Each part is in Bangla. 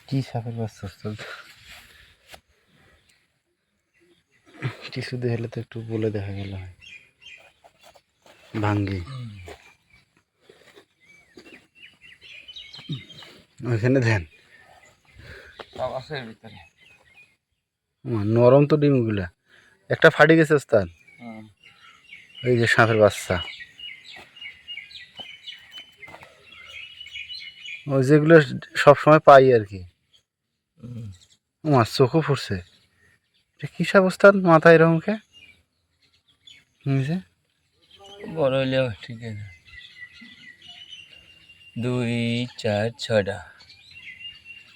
কি সাপের বাচ্চা ওস্তাদ? টিস্যু হলে তো একটু বলে দেখা গেল হয়। ভাঙ্গি ওইখানে দেন আছে ভিতরে নরম তো ডিমগুলা। একটা ফাটে গেছে ওস্তাদ, এই যে সাপের বাচ্চা। ওই যেগুলো সবসময় পাই আর কি। আমার চোখও ফুটছে। এটা কি সাপ ওস্তাদ, মাথায় এরকম কে? বড় হইলেও ঠিক আছে। 2, 4, 6টা,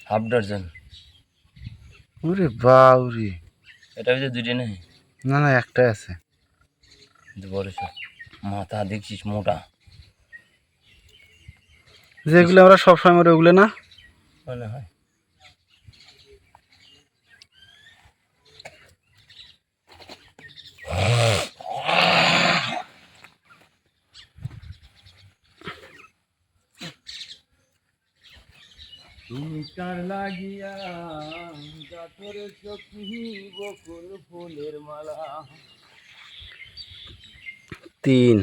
হাফ ডজন। ওরে বাউরে, এটা ভিতরে দুইটা নেই, না না একটাই আছে। বড় সব মাথা দেখছিস মোটা, যেগুলো আমরা সবসময় মরে ওগুলো না। মনে হয়। তুমি কার লাগিয়া গাথরে সখী বকুল ফুলের মালা। 3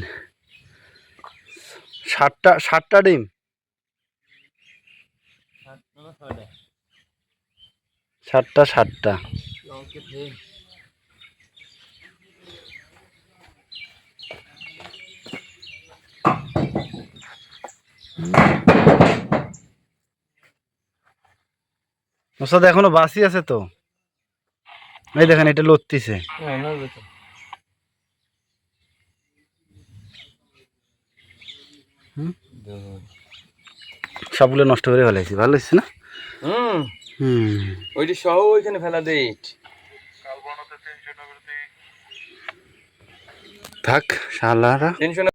7টা ডিম। 7টা। ওস্তাদ এখনো বাসি আছে তো, এই দেখেন এটা লড়তিছে। সবগুলো নষ্ট করে ফেলাইছি, ভালো হচ্ছে না? ওইটি সহ ওইখানে ফেলা দে। থাক শালারা।